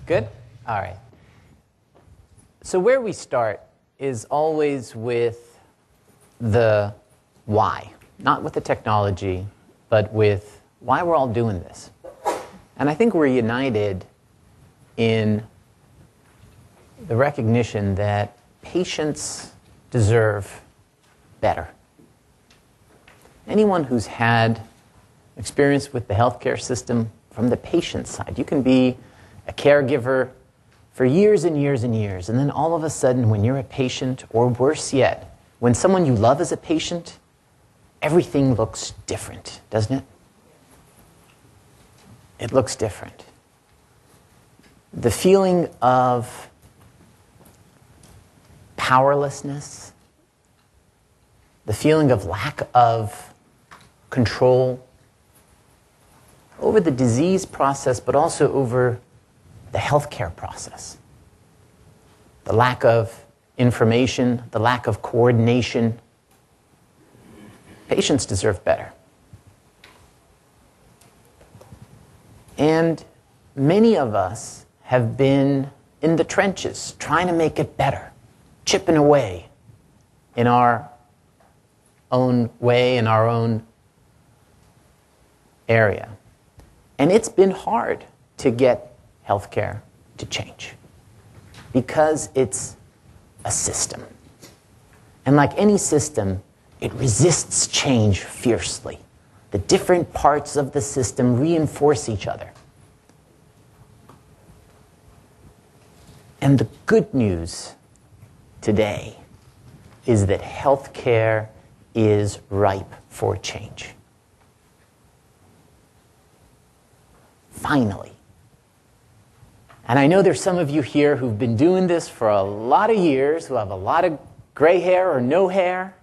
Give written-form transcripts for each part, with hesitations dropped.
Good? All right. So where we start is always with the why. Not with the technology, but with why we're all doing this. And I think we're united in the recognition that patients deserve better. Anyone who's had experience with the healthcare system from the patient side, you can be a caregiver for years and years and years, and then all of a sudden when you're a patient, or worse yet, when someone you love is a patient, everything looks different, doesn't it? It looks different. The feeling of powerlessness, the feeling of lack of control over the disease process, but also over the healthcare process. The lack of information, the lack of coordination. Patients deserve better. And many of us have been in the trenches trying to make it better, chipping away in our own way, in our own area. And it's been hard to get healthcare to change because it's a system. And like any system, it resists change fiercely. The different parts of the system reinforce each other. And the good news today is that healthcare is ripe for change. Finally. And I know there's some of you here who've been doing this for a lot of years, who have a lot of gray hair or no hair,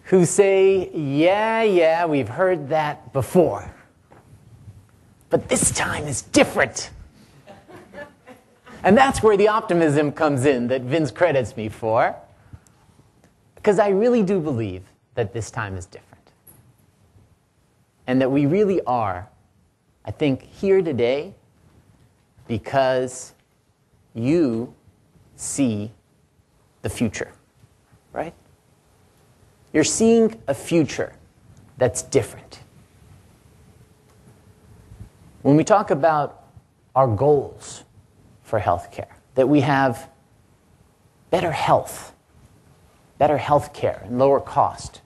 who say, yeah, we've heard that before. But this time is different. And that's where the optimism comes in that Vince credits me for. Because I really do believe that this time is different. And that we really are, I think, here today because you see the future, right? You're seeing a future that's different. When we talk about our goals for healthcare, that we have better health, better healthcare, and lower cost,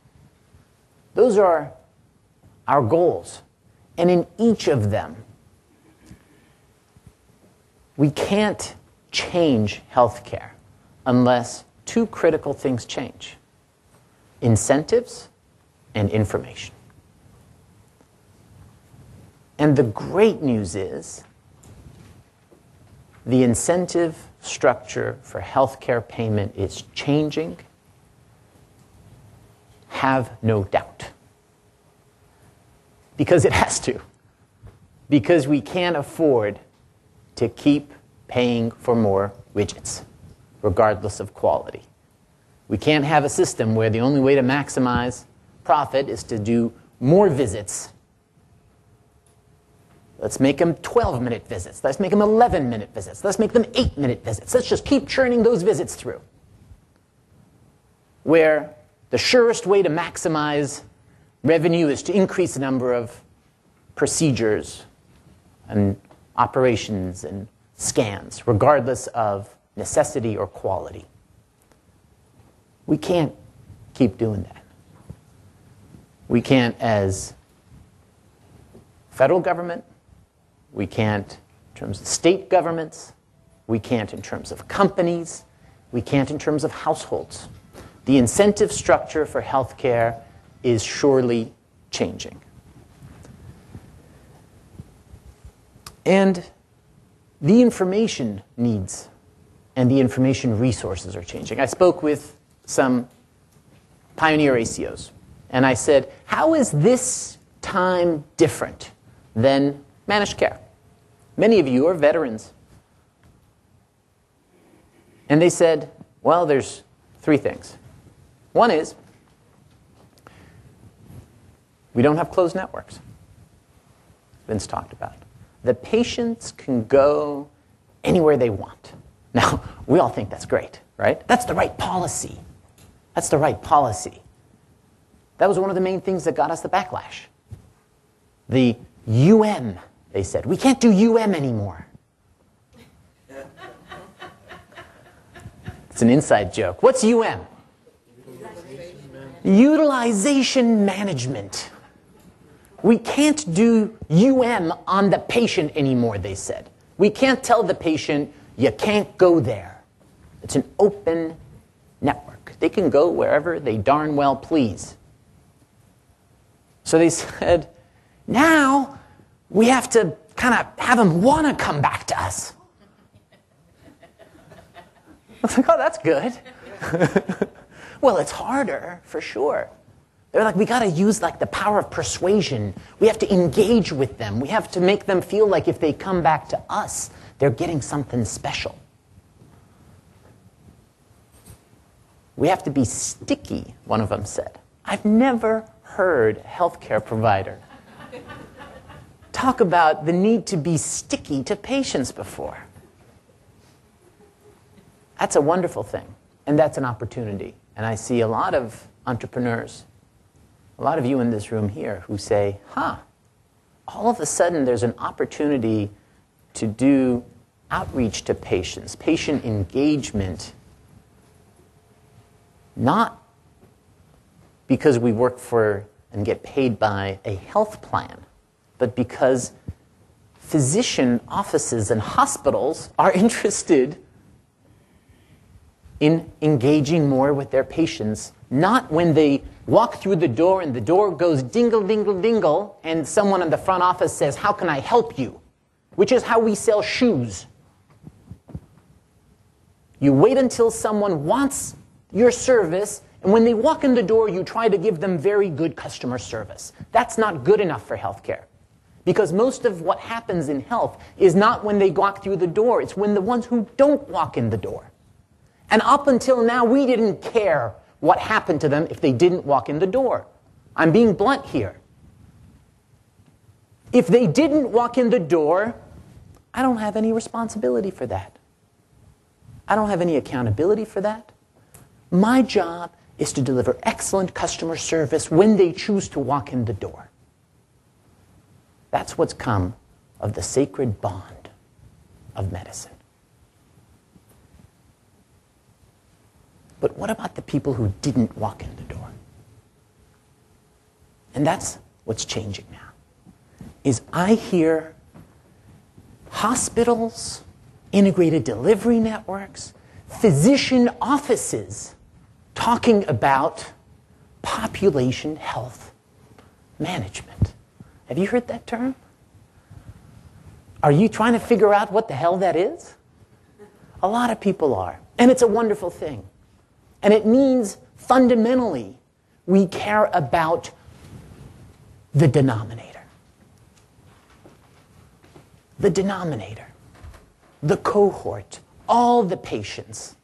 those are our goals. And in each of them, we can't change healthcare unless two critical things change: incentives and information. And the great news is the incentive structure for healthcare payment is changing. Have no doubt. Because it has to. Because we can't afford to keep paying for more widgets, regardless of quality. We can't have a system where the only way to maximize profit is to do more visits. Let's make them 12-minute visits. Let's make them 11-minute visits. Let's make them 8-minute visits. Let's just keep churning those visits through. Where the surest way to maximize revenue is to increase the number of procedures and operations and scans, regardless of necessity or quality. We can't keep doing that. We can't as federal government. We can't in terms of state governments. We can't in terms of companies. We can't in terms of households. The incentive structure for healthcare is surely changing. And the information needs and the information resources are changing. I spoke with some pioneer ACOs, and I said, how is this time different than managed care? Many of you are veterans. And they said, well, there's three things. One is, we don't have closed networks. Vince talked about. The patients can go anywhere they want. Now, we all think that's great, right? That's the right policy. That's the right policy. That was one of the main things that got us the backlash. The UM, they said. We can't do UM anymore. It's an inside joke. What's UM? Utilization management. We can't do UM on the patient anymore, they said. We can't tell the patient, you can't go there. It's an open network. They can go wherever they darn well please. So they said, now we have to kind of have them want to come back to us. I was like, oh, that's good. Well, it's harder, for sure. They're like, we got to use like the power of persuasion. We have to engage with them. We have to make them feel like if they come back to us, they're getting something special. We have to be sticky, one of them said. I've never heard a healthcare provider talk about the need to be sticky to patients before. That's a wonderful thing, and that's an opportunity. And I see a lot of entrepreneurs, a lot of you in this room here who say, all of a sudden there's an opportunity to do outreach to patients, patient engagement, not because we work for and get paid by a health plan, but because physician offices and hospitals are interested in engaging more with their patients, not when they walk through the door and the door goes dingle, dingle, dingle, and someone in the front office says, how can I help you? Which is how we sell shoes. You wait until someone wants your service, and when they walk in the door, you try to give them very good customer service. That's not good enough for healthcare. Because most of what happens in health is not when they walk through the door, it's when the ones who don't walk in the door. And up until now, we didn't care what happened to them if they didn't walk in the door. I'm being blunt here. If they didn't walk in the door, I don't have any responsibility for that. I don't have any accountability for that. My job is to deliver excellent customer service when they choose to walk in the door. That's what's come of the sacred bond of medicine. But what about the people who didn't walk in the door? And that's what's changing now. Is I hear hospitals, integrated delivery networks, physician offices talking about population health management. Have you heard that term? Are you trying to figure out what the hell that is? A lot of people are. And it's a wonderful thing. And it means, fundamentally, we care about the denominator. The denominator. The cohort. All the patients.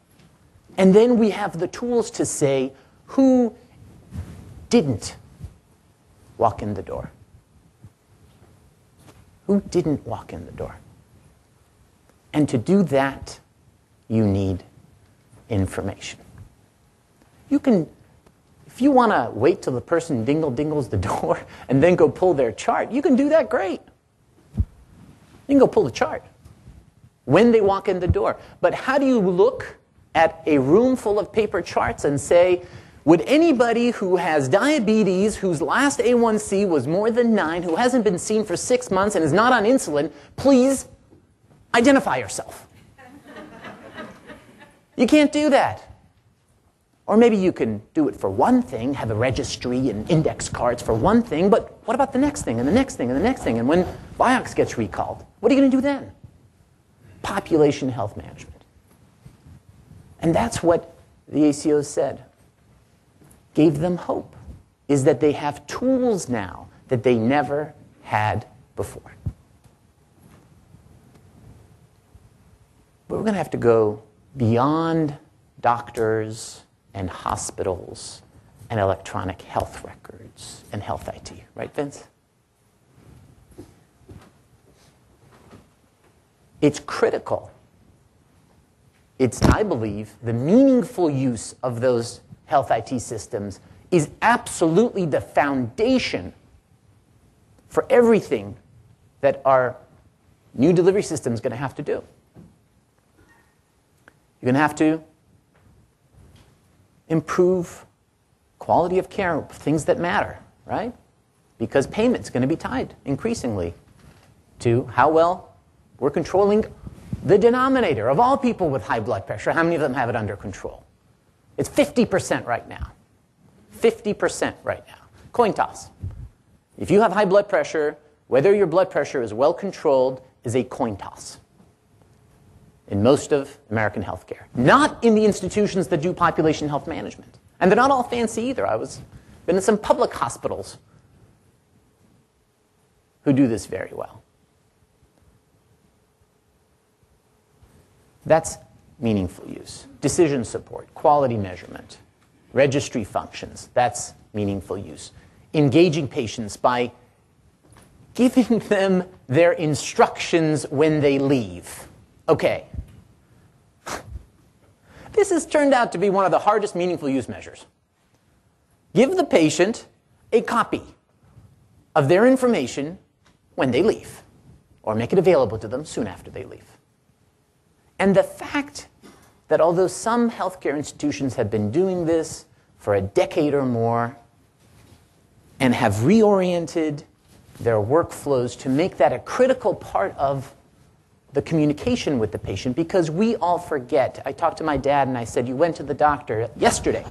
And then we have the tools to say who didn't walk in the door. Who didn't walk in the door? And to do that, you need information. You can, if you want to wait till the person dingles the door and then go pull their chart, you can do that great. You can go pull the chart when they walk in the door. But how do you look at a room full of paper charts and say, would anybody who has diabetes, whose last A1C was more than 9, who hasn't been seen for 6 months and is not on insulin, please identify yourself? You can't do that. Or maybe you can do it for one thing, have a registry and index cards for one thing, but what about the next thing and the next thing and the next thing? And when Vioxx gets recalled, what are you going to do then? Population health management. And that's what the ACO said. Gave them hope, is that they have tools now that they never had before. But we're going to have to go beyond doctors and hospitals and electronic health records and health IT. Right, Vince? It's critical. It's, I believe, the meaningful use of those health IT systems is absolutely the foundation for everything that our new delivery system is going to have to do. You're going to have to improve quality of care, things that matter, right? Because payment's going to be tied increasingly to how well we're controlling the denominator of all people with high blood pressure. How many of them have it under control? It's 50% right now. 50% right now. Coin toss. If you have high blood pressure, whether your blood pressure is well controlled is a coin toss in most of American healthcare. Not in the institutions that do population health management. And they're not all fancy either. Been in some public hospitals who do this very well. That's meaningful use. Decision support, quality measurement, registry functions, that's meaningful use. Engaging patients by giving them their instructions when they leave. Okay. This has turned out to be one of the hardest meaningful use measures. Give the patient a copy of their information when they leave, or make it available to them soon after they leave. And the fact that although some healthcare institutions have been doing this for a decade or more and have reoriented their workflows to make that a critical part of the communication with the patient, because we all forget. I talked to my dad and I said, "You went to the doctor yesterday?"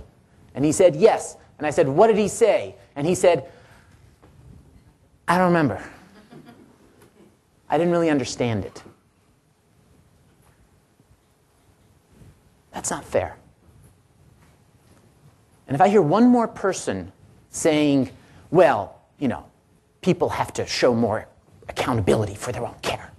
And he said, "Yes." And I said, "What did he say?" And he said, "I don't remember. I didn't really understand it." That's not fair. And if I hear one more person saying, well, people have to show more accountability for their own care.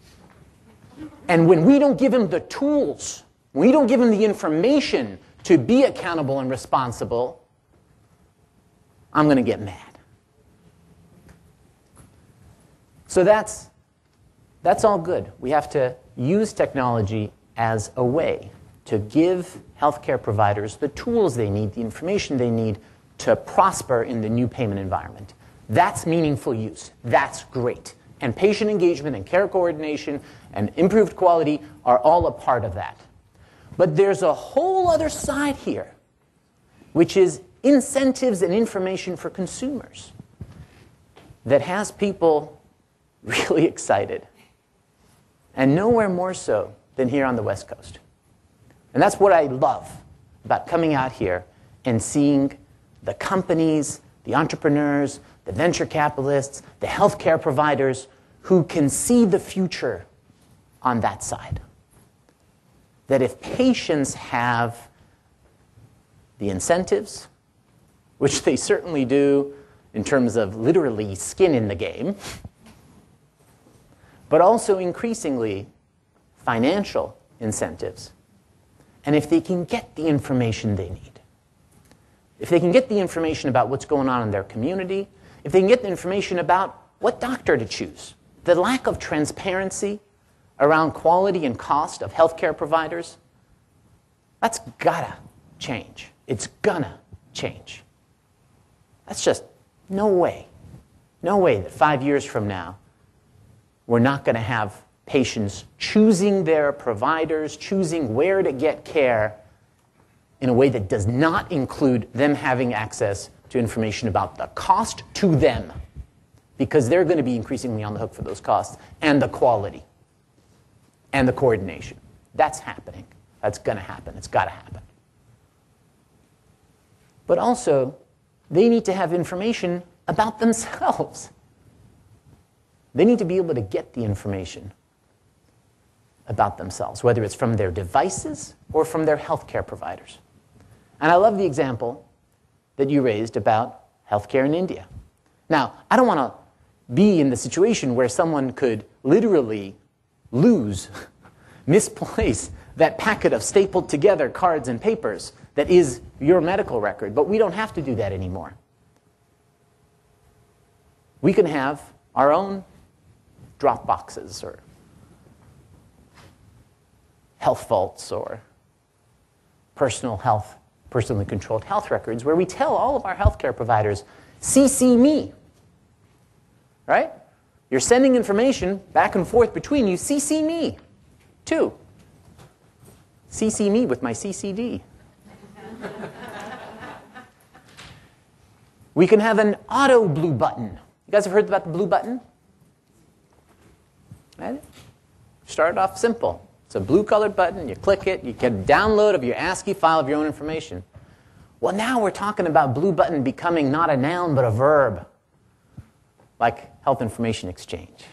And when we don't give them the tools, we don't give them the information to be accountable and responsible, I'm going to get mad. So that's all good. We have to use technology as a way to give healthcare providers the tools they need, the information they need to prosper in the new payment environment. That's meaningful use. That's great. And patient engagement and care coordination and improved quality are all a part of that. But there's a whole other side here, which is incentives and information for consumers that has people really excited. And nowhere more so than here on the West Coast. And that's what I love about coming out here and seeing the companies, the entrepreneurs, the venture capitalists, the healthcare providers who can see the future on that side. That if patients have the incentives, which they certainly do in terms of literally skin in the game, but also increasingly financial incentives, and if they can get the information they need, if they can get the information about what's going on in their community, if they can get the information about what doctor to choose, the lack of transparency around quality and cost of healthcare providers, that's gotta change. It's gonna change. That's just no way that 5 years from now we're not going to have patients choosing their providers, choosing where to get care in a way that does not include them having access to information about the cost to them, because they're going to be increasingly on the hook for those costs, and the quality, and the coordination. That's happening. That's going to happen. It's got to happen. But also, they need to have information about themselves. They need to be able to get the information about themselves, whether it's from their devices or from their healthcare providers. And I love the example that you raised about healthcare in India. Now, I don't want to be in the situation where someone could literally misplace that packet of stapled together cards and papers that is your medical record, but we don't have to do that anymore. We can have our own drop boxes or health vaults or personally controlled health records, where we tell all of our healthcare providers, CC me, right? You're sending information back and forth between you, CC me, too. CC me with my CCD. We can have an auto blue button. You guys have heard about the blue button? Right? Start off simple. It's a blue-colored button. You click it. You get a download of your ASCII file of your own information. Well, now we're talking about blue button becoming not a noun but a verb, like health information exchange,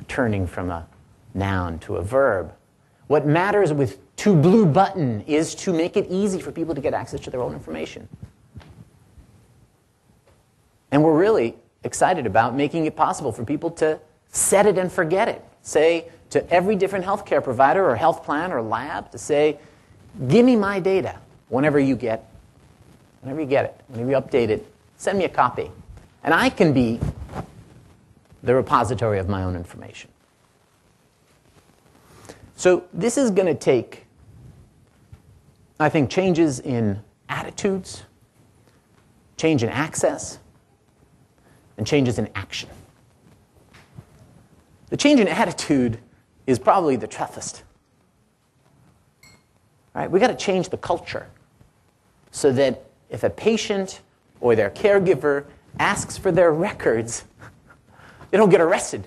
turning from a noun to a verb. What matters with to blue button is to make it easy for people to get access to their own information. And we're really excited about making it possible for people to set it and forget it. Say to every different healthcare provider or health plan or lab to say, give me my data whenever you get it, whenever you update it, send me a copy. And I can be the repository of my own information. So this is going to take, I think, changes in attitudes, change in access, and changes in action. The change in attitude is probably the toughest. Right? We've got to change the culture so that if a patient or their caregiver asks for their records, they don't get arrested.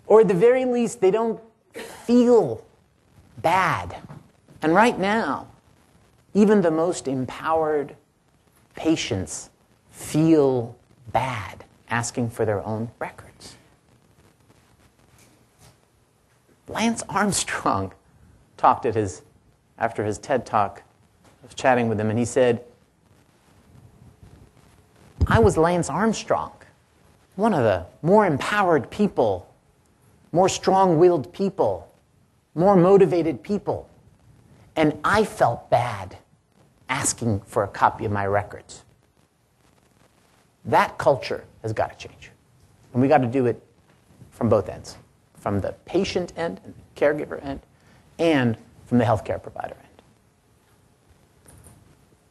Or at the very least, they don't feel bad. And right now, even the most empowered patients feel bad asking for their own records. Lance Armstrong talked after his TED Talk. I was chatting with him, and he said, I was Lance Armstrong, one of the more empowered people, more strong-willed people, more motivated people, and I felt bad asking for a copy of my records. That culture has got to change. And we got to do it from both ends, from the patient end and the caregiver end, and from the healthcare provider end.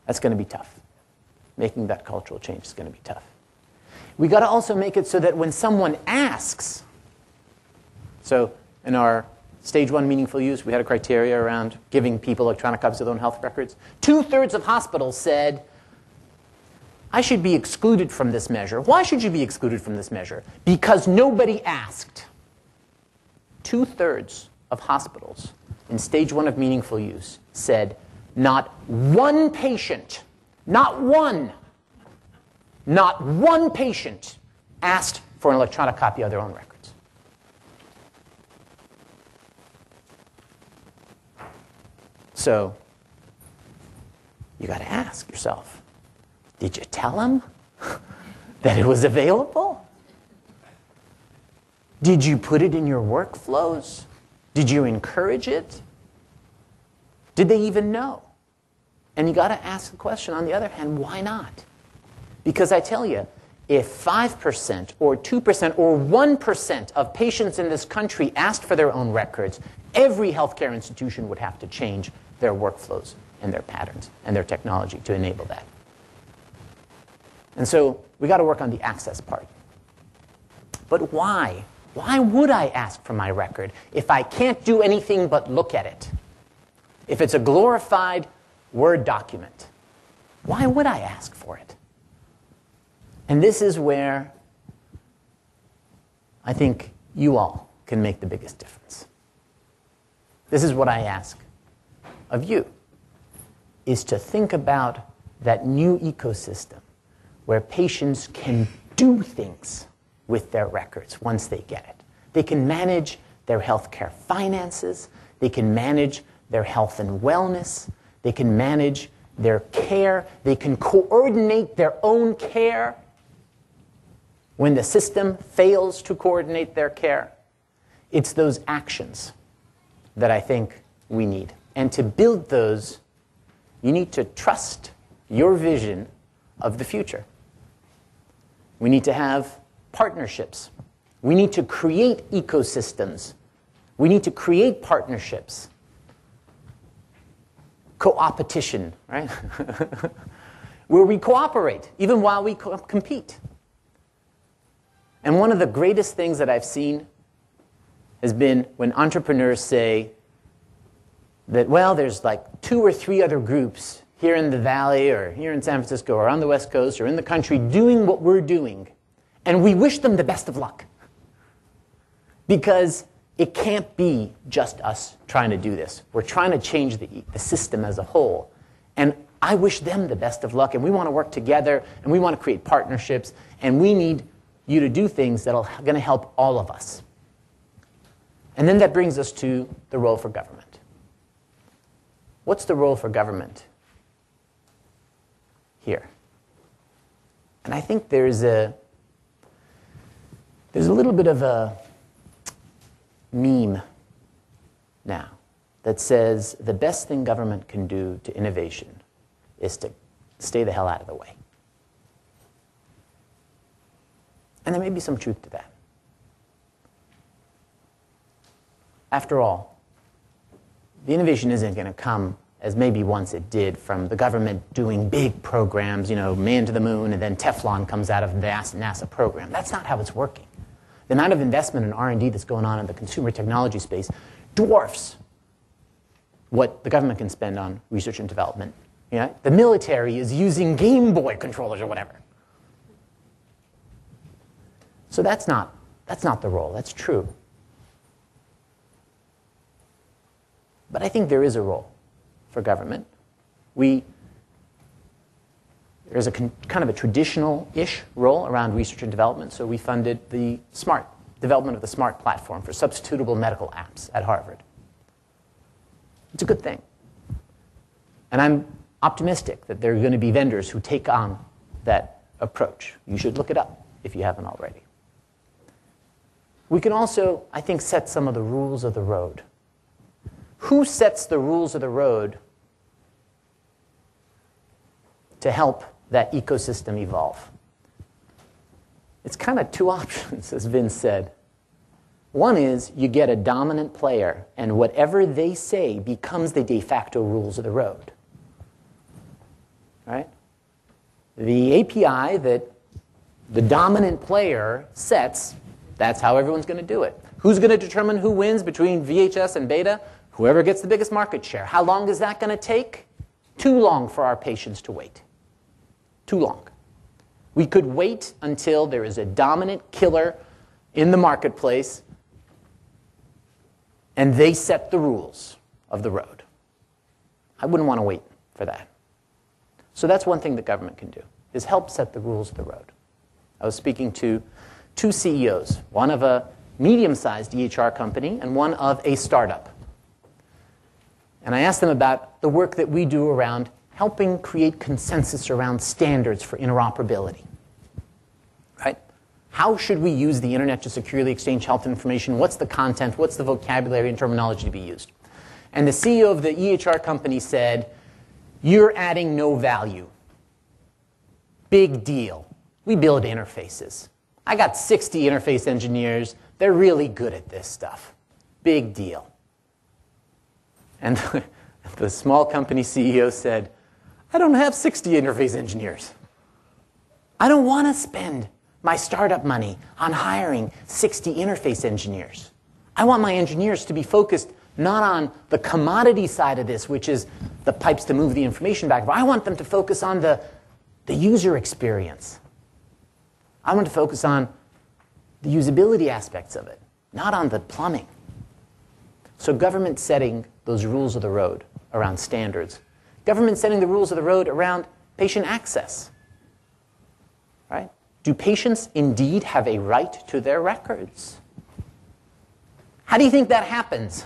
That's going to be tough. Making that cultural change is going to be tough. We got to also make it so that when someone asks, so in our Stage 1 meaningful use, we had a criteria around giving people electronic copies of their own health records. 2/3 of hospitals said, I should be excluded from this measure. Why should you be excluded from this measure? Because nobody asked. 2/3 of hospitals in Stage 1 of meaningful use said, not one patient, not one patient asked for an electronic copy of their own records. So you got to ask yourself, did you tell them that it was available? Did you put it in your workflows? Did you encourage it? Did they even know? And you got to ask the question, on the other hand, why not? Because I tell you, if 5% or 2% or 1% of patients in this country asked for their own records, every healthcare institution would have to change their workflows and their patterns and their technology to enable that. And so we got to work on the access part. But why? Why would I ask for my record if I can't do anything but look at it? If it's a glorified Word document, why would I ask for it? And this is where I think you all can make the biggest difference. This is what I ask of you, is to think about that new ecosystem where patients can do things with their records once they get it. They can manage their healthcare finances. They can manage their health and wellness. They can manage their care. They can coordinate their own care when the system fails to coordinate their care. It's those actions that I think we need. And to build those, you need to trust your vision of the future. We need to have partnerships We need to create ecosystems. We need to create partnerships. Co-opetition, right? Where we cooperate, even while we compete. And one of the greatest things that I've seen has been when entrepreneurs say that, well, there's like 2 or 3 other groups here in the Valley or here in San Francisco or on the West Coast or in the country doing what we're doing, and we wish them the best of luck. Because it can't be just us trying to do this. We're trying to change the system as a whole. And I wish them the best of luck, and we want to work together, and we want to create partnerships, and we need you to do things that are going to help all of us. And then that brings us to the role for government. What's the role for government here? And I think there's a little bit of a meme now that says the best thing government can do to innovation is to stay the hell out of the way. And there may be some truth to that. After all, the innovation isn't going to come as maybe once it did from the government doing big programs, man to the moon, and then Teflon comes out of the NASA program. That's not how it's working. The amount of investment in R&D that's going on in the consumer technology space dwarfs what the government can spend on research and development. The military is using Game Boy controllers or whatever. So that's not the role. That's true. But I think there is a role for government. There's a kind of a traditional-ish role around research and development. So we funded the development of the SMART platform for substitutable medical apps at Harvard. It's a good thing. And I'm optimistic that there are going to be vendors who take on that approach. You should look it up if you haven't already. We can also, I think, set some of the rules of the road. Who sets the rules of the road to help that ecosystem evolve? It's kind of 2 options, as Vince said. One is you get a dominant player, and whatever they say becomes the de facto rules of the road. Right? The API that the dominant player sets, that's how everyone's going to do it. Who's going to determine who wins between VHS and beta? Whoever gets the biggest market share. How long is that going to take? Too long for our patients to wait. Too long. We could wait until there is a dominant killer in the marketplace and they set the rules of the road. I wouldn't want to wait for that. So that's one thing that government can do, is help set the rules of the road. I was speaking to 2 CEOs, one of a medium-sized EHR company and one of a startup. And I asked them about the work that we do around helping create consensus around standards for interoperability. Right? How should we use the internet to securely exchange health information? What's the content? What's the vocabulary and terminology to be used? And the CEO of the EHR company said, "You're adding no value. Big deal. We build interfaces. I got 60 interface engineers. They're really good at this stuff. Big deal." And the small company CEO said, "I don't have 60 interface engineers. I don't want to spend my startup money on hiring 60 interface engineers. I want my engineers to be focused not on the commodity side of this, which is the pipes to move the information back, but I want them to focus on the user experience. I want to focus on the usability aspects of it, not on the plumbing." So government setting those rules of the road around standards. Government setting the rules of the road around patient access. Right? Do patients indeed have a right to their records? How do you think that happens?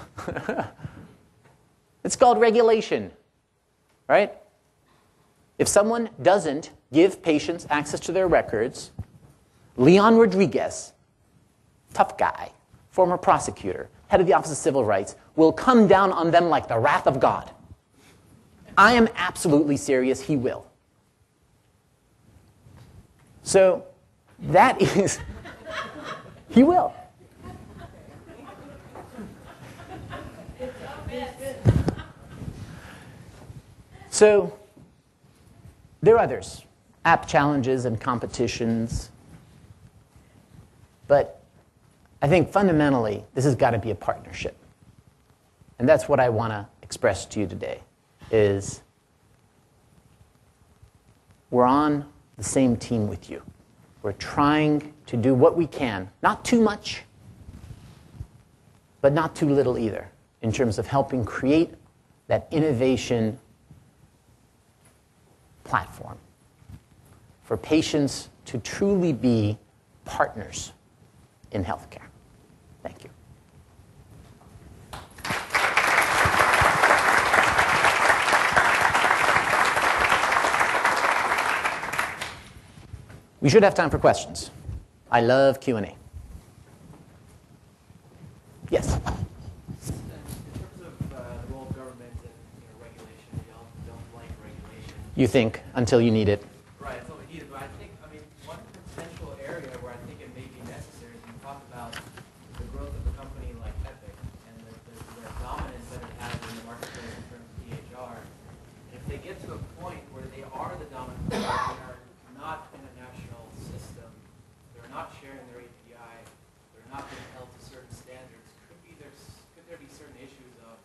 It's called regulation. Right? If someone doesn't give patients access to their records, Leon Rodriguez, tough guy, former prosecutor, head of the Office of Civil Rights, will come down on them like the wrath of God. I am absolutely serious, he will. So that is He will. So there are others, app challenges and competitions. But I think fundamentally, this has got to be a partnership. And that's what I want to express to you today, is we're on the same team with you. We're trying to do what we can, not too much, but not too little either, in terms of helping create that innovation platform for patients to truly be partners in healthcare. Thank you. We should have time for questions. I love Q&A. Yes? In terms of the role of government and regulation, we all don't like regulation. You think until you need it. Right, until we need it. But I think, one potential area where I think it may be necessary is you talk about the growth of a company like Epic and the dominance that it has in the marketplace in terms of EHR. And if they get to a point where they are the dominant provider, they are not in a national system, they're not sharing their API, they're not being held to certain standards, could there be certain issues of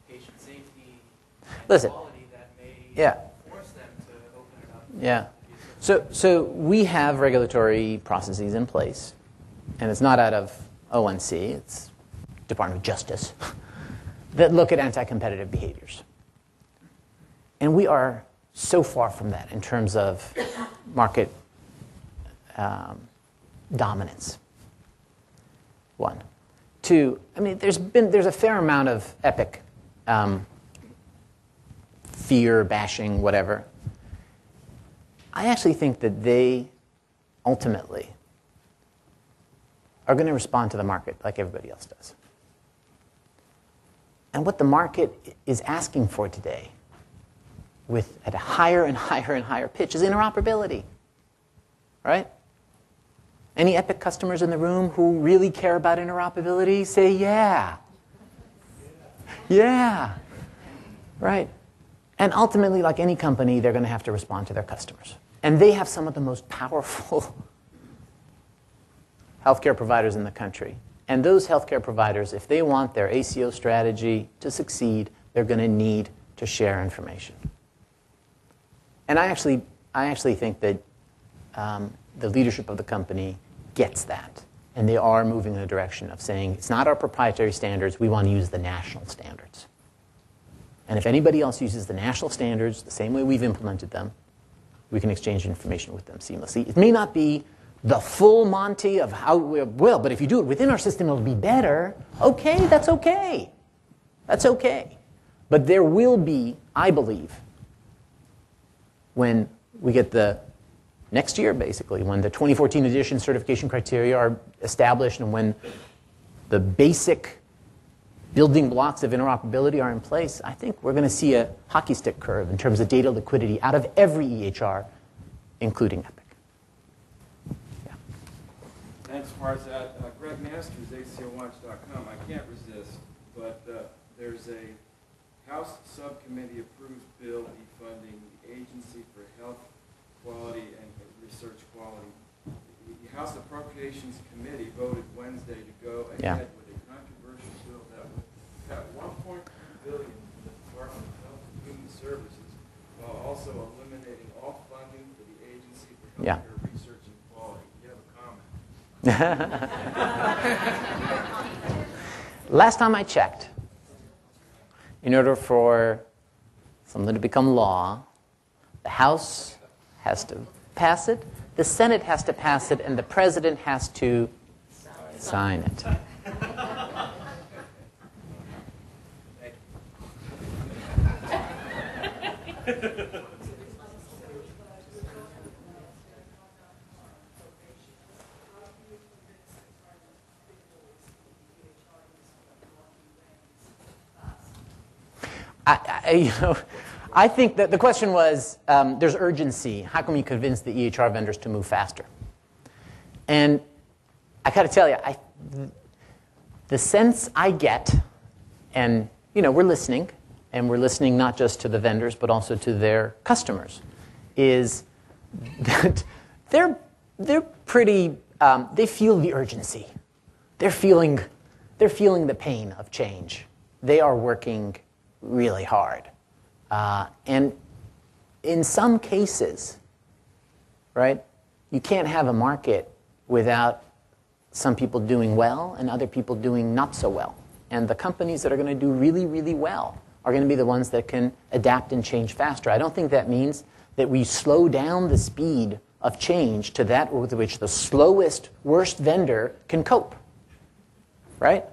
patient safety and quality that may force them to open it up? Yeah. So we have regulatory processes in place, and it's not out of ONC, it's Department of Justice, that look at anti-competitive behaviors. And we are so far from that in terms of market dominance. One. Two, there's a fair amount of Epic fear, bashing, whatever. I actually think that they ultimately are going to respond to the market like everybody else does. And what the market is asking for today, at a higher and higher and higher pitch, is interoperability. Right? Any Epic customers in the room who really care about interoperability, say yeah. Yeah. Right? And ultimately, like any company, they're going to have to respond to their customers. And they have some of the most powerful healthcare providers in the country. And those healthcare providers, if they want their ACO strategy to succeed, they're going to need to share information. And I actually think that the leadership of the company gets that. And they are moving in the direction of saying, it's not our proprietary standards, we want to use the national standards. And if anybody else uses the national standards the same way we've implemented them, we can exchange information with them seamlessly. It may not be the full Monty of how we will, but if you do it within our system, it'll be better. Okay, that's okay. That's okay. But there will be, I believe, when we get the next year, basically, when the 2014 edition certification criteria are established and when the basic building blocks of interoperability are in place, I think we're going to see a hockey stick curve in terms of data liquidity out of every EHR, including Epic. Yeah. Thanks, Farzad. Greg Masters, ACOWatch.com. I can't resist, but there's a House subcommittee approves bill defunding the Agency for Health Quality and Research Quality. The House Appropriations Committee voted Wednesday to go ahead with a controversial bill that would cut $1.2 billion from the Department of Health and Human Services, while also eliminating all funding for the Agency for Healthcare Research and Quality. You have a comment? Last time I checked, in order for something to become law, the House has to pass it, the Senate has to pass it, and the President has to sign it. I think that the question was, there's urgency. How can we convince the EHR vendors to move faster? And I got to tell you, the sense I get, and we're listening, and we're listening not just to the vendors but also to their customers, is that they're pretty. They feel the urgency. They're feeling the pain of change. They are working really hard, and in some cases, right, you can't have a market without some people doing well and other people doing not so well. And the companies that are going to do really, really well are going to be the ones that can adapt and change faster. I don't think that means that we slow down the speed of change to that with which the slowest, worst vendor can cope, right?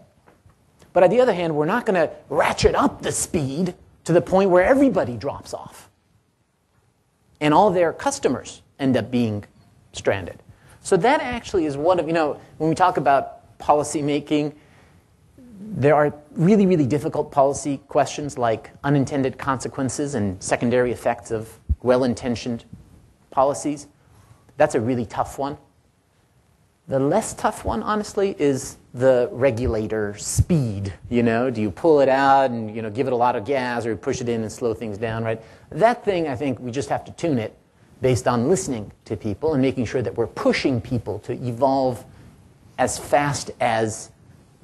But on the other hand, we're not going to ratchet up the speed to the point where everybody drops off and all their customers end up being stranded. So that actually is one of, when we talk about policy making, there are really, really difficult policy questions like unintended consequences and secondary effects of well-intentioned policies. That's a really tough one. The less tough one, honestly, is the regulator speed. Do you pull it out and give it a lot of gas, or push it in and slow things down, right? That thing, I think, we just have to tune it based on listening to people and making sure that we're pushing people to evolve as fast as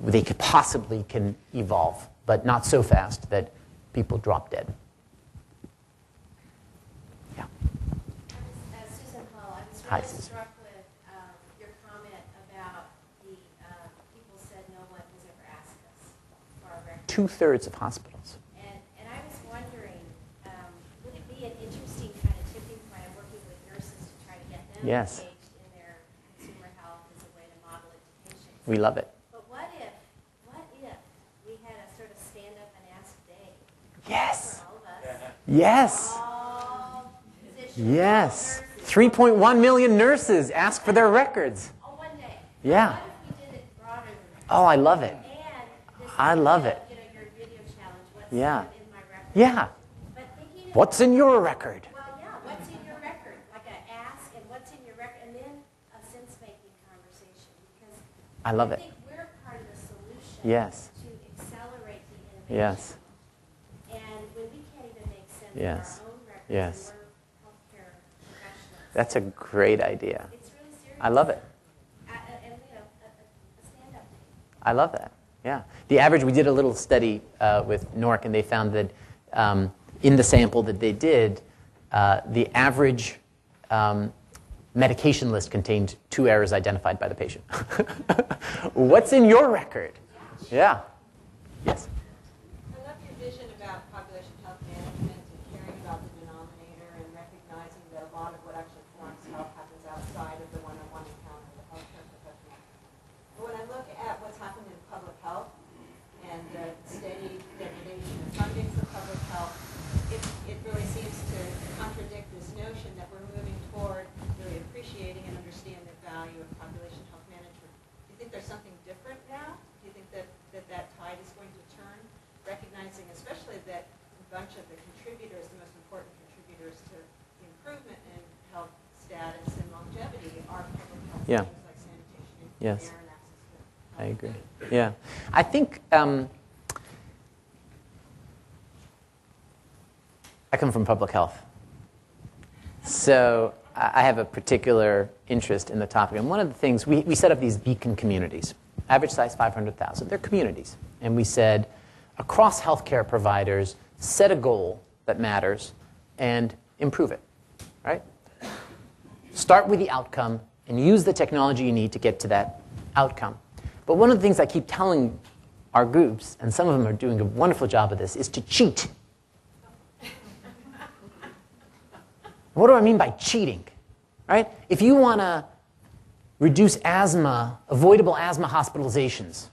they could possibly can evolve, but not so fast that people drop dead. Yeah. Susan Hall, I was Hi, really Susan. struck with your comment about the people said no one has ever asked us for our records. 2/3 of hospitals. And I was wondering, would it be an interesting kind of tipping point of working with nurses to try to get them Yes. engaged in their consumer health as a way to model it to patients? We love it. But what if we had a sort of stand up and ask day Yes. for all of us? Yes. All physicians, Yes. all nurses. 3.1 million nurses ask for their records. Oh, one day. Yeah. What if we did it broader than that? Oh, I love it. And this I love it. Your video challenge, what's Yeah. in my record? Yeah. But thinking What's in your record? Well, yeah, what's in your record? Like an ask and what's in your record, and then a sense-making conversation. Because I love it. think we're part of the solution Yes. to accelerate the innovation. Yes. And when we can't even make sense Yes. of our own records, Yes. and we're healthcare professionals. That's a great idea. It's really serious. I love it. And a stand-up. I love that. Yeah. The average, we did a little study with NORC, and they found that in the sample that they did, the average medication list contained 2 errors identified by the patient. What's in your record? Yeah. Yes. I love your vision about population health management and caring about the denominator and recognizing that a lot of what actually forms health happens outside of the one-on-one encounter with the healthcare professional. But when I look at what's happened in public health and the steady degradation of funding for public health, it really seems to contradict this notion that we're moving toward really appreciating and understanding the value of population health management. Do you think there's something different now? Do you think that tide is going to turn, recognizing especially that a bunch of the contributors, the most important contributors to the improvement in health status and longevity are public health Yeah. things like sanitation and Yes. air and access to health. I agree. Yeah. I think I come from public health. So I have a particular interest in the topic. And one of the things, we set up these beacon communities, average size 500,000. They're communities. And we said, across healthcare providers, set a goal that matters and improve it, right? Start with the outcome and use the technology you need to get to that outcome. But one of the things I keep telling our groups, and some of them are doing a wonderful job of this, is to cheat. What do I mean by cheating? Right? If you want to reduce asthma, avoidable asthma hospitalizations,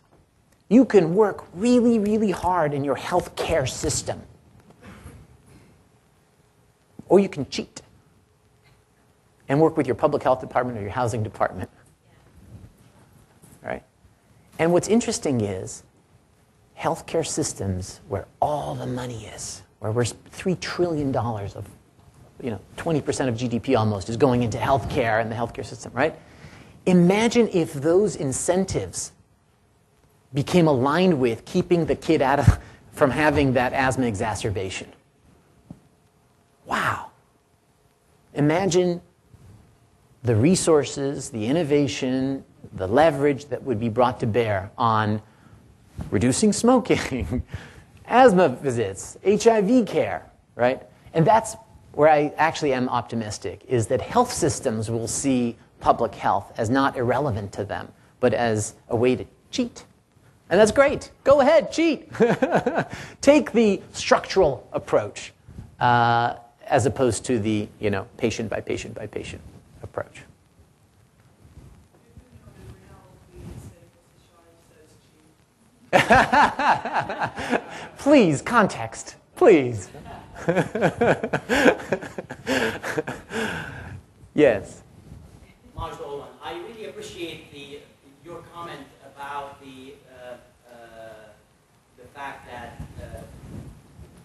you can work really, really hard in your healthcare system. Or you can cheat and work with your public health department or your housing department. Right? And what's interesting is healthcare systems where all the money is, where we're $3 trillion of 20% of GDP almost is going into healthcare and the healthcare system, right? Imagine if those incentives became aligned with keeping the kid from having that asthma exacerbation. Wow. Imagine the resources, the innovation, the leverage that would be brought to bear on reducing smoking, asthma visits, HIV care, right? And that's where I actually am optimistic, is that health systems will see public health as not irrelevant to them, but as a way to cheat. And that's great. Go ahead, cheat. Take the structural approach as opposed to the patient by patient by patient approach. Please, context. Please. Yes. Marshall Owen, I really appreciate your comment about the fact that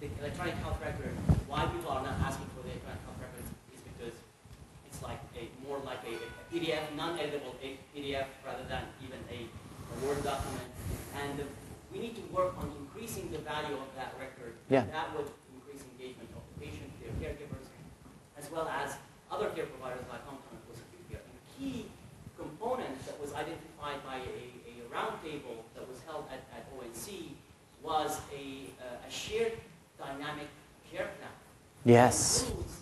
the electronic health record, why people are not asking for the electronic health records is because it's like more like a PDF, non-editable PDF rather than even a Word document. And we need to work on increasing the value of that record. Yeah. That would increase engagement of the patient, their caregivers, as well as other care providers like Hometown was a key component that was identified by a roundtable that was held at ONC was a shared dynamic care plan. Yes. It includes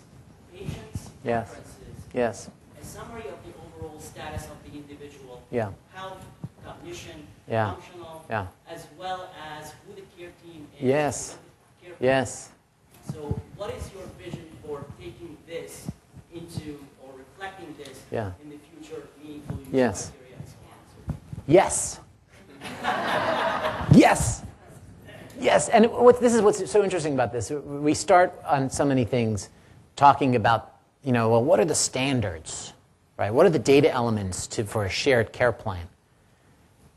patients' Yes. preferences, Yes. a summary of the overall status of the individual, Yeah. health, cognition, Yeah. functional, Yeah. as well as who the care team is. Yes. the care Yes. So what is your vision for taking this into, or reflecting this Yeah. in the future meaningful use Yes. criteria and so on? Yes. Yes. Yes. And this is what's so interesting about this. We start on so many things talking about, well, what are the standards, right? What are the data elements for a shared care plan?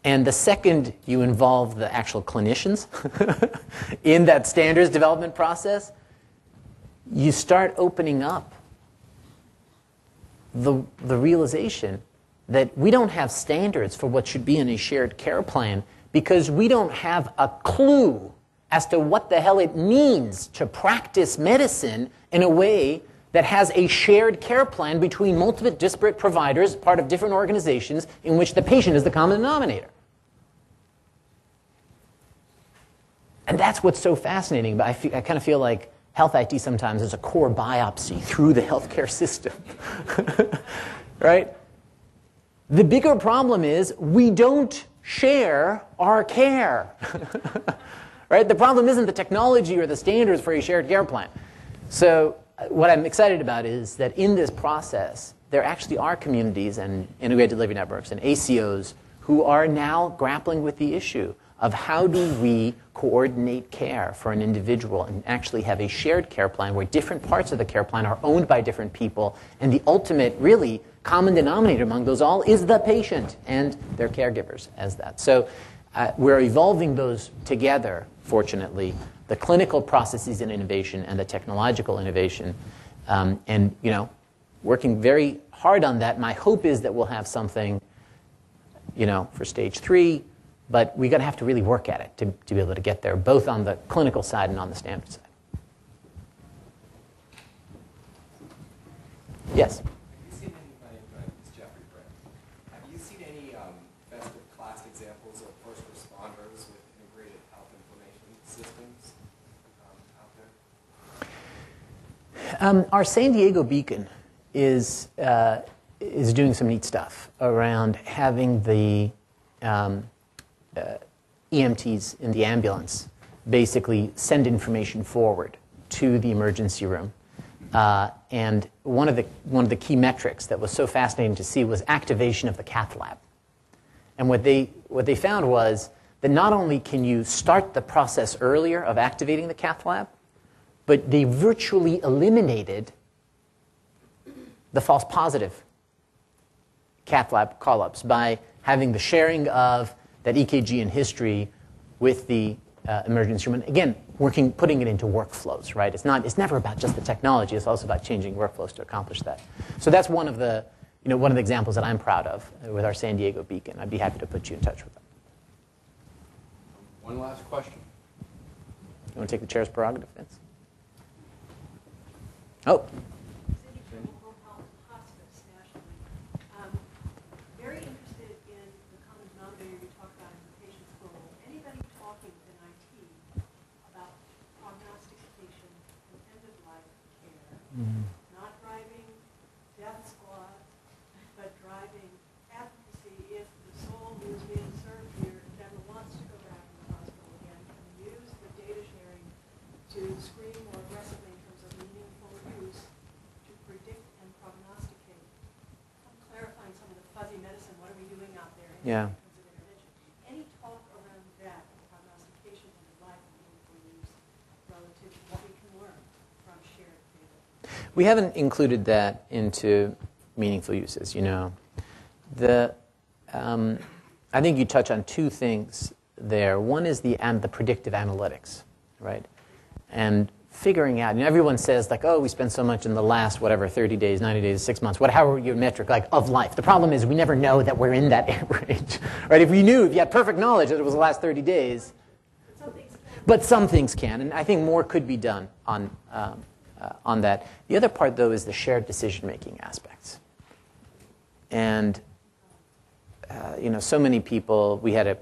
And the second you involve the actual clinicians in that standards development process, you start opening up the realization that we don't have standards for what should be in a shared care plan because we don't have a clue as to what the hell it means to practice medicine in a way that has a shared care plan between multiple disparate providers, part of different organizations, in which the patient is the common denominator. And that's what's so fascinating. But I kind of feel like health IT sometimes is a core biopsy through the healthcare system. Right? The bigger problem is we don't share our care. Right? The problem isn't the technology or the standards for a shared care plan. So what I'm excited about is that in this process, there actually are communities and integrated delivery networks and ACOs who are now grappling with the issue of how do we coordinate care for an individual and actually have a shared care plan where different parts of the care plan are owned by different people, and the ultimate, really, common denominator among those all is the patient and their caregivers as that. So we're evolving those together, fortunately, the clinical processes and innovation and the technological innovation, and working very hard on that. My hope is that we'll have something, for stage 3, but we're going to have to really work at it to be able to get there, both on the clinical side and on the standard side. Yes? Have you seen any best of class examples of first responders with integrated health information systems out there? Our San Diego Beacon is doing some neat stuff around having the EMTs in the ambulance basically send information forward to the emergency room. And one of the key metrics that was so fascinating to see was activation of the cath lab. And what they found was that not only can you start the process earlier of activating the cath lab, but they virtually eliminated the false positive cath lab call-ups by having the sharing of that EKG and history with the emergency room. And again, putting it into workflows, right? It's never about just the technology. It's also about changing workflows to accomplish that. So that's one of the one of the examples that I'm proud of with our San Diego Beacon. I'd be happy to put you in touch with them. One last question. You want to take the chair's prerogative, Vince? Oh. Cindy from Home Health Hospice nationally. Very interested in the common denominator you talked about in the patient's goal. Anybody talking in IT about prognostication and end-of-life care, not driving death squad, but driving advocacy if the soul who's being served here never wants to go back to the hospital again, can use the data sharing to screen more aggressively in terms of meaningful use to predict and prognosticate. I'm clarifying some of the fuzzy medicine, what are we doing out there in Yeah. terms of intervention. Any talk around that, prognostication and life and meaningful use relative to what we can learn from shared data? We haven't included that into meaningful uses. I think you touch on two things there. One is the predictive analytics, right? And figuring out, everyone says like, oh, we spent so much in the last, 30 days, 90 days, 6 months, however your metric, of life. The problem is we never know that we're in that range, right? If you had perfect knowledge that it was the last 30 days, but some things can, and I think more could be done on that. The other part, though, is the shared decision-making aspects. And, so many people, we had a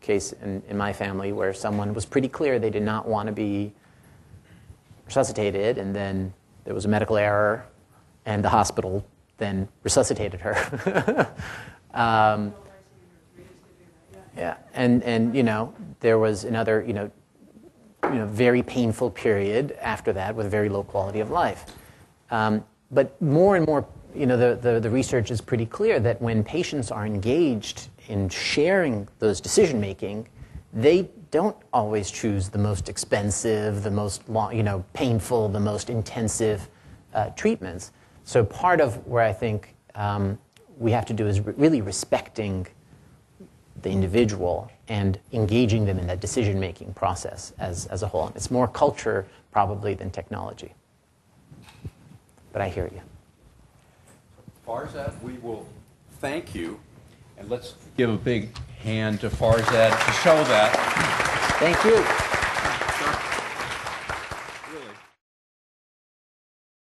case in my family where someone was pretty clear they did not want to be resuscitated, and then there was a medical error, and the hospital then resuscitated her. Yeah, and there was another very painful period after that with very low quality of life. But more and more, the research is pretty clear that when patients are engaged in sharing those decision making, they don't always choose the most expensive, the most painful, the most intensive treatments. So part of where I think we have to do is really respecting the individual and engaging them in that decision-making process as a whole. It's more culture probably than technology. But I hear you. Farzad, we will thank you, and let's give a big hand to Farzad to show that. Thank you.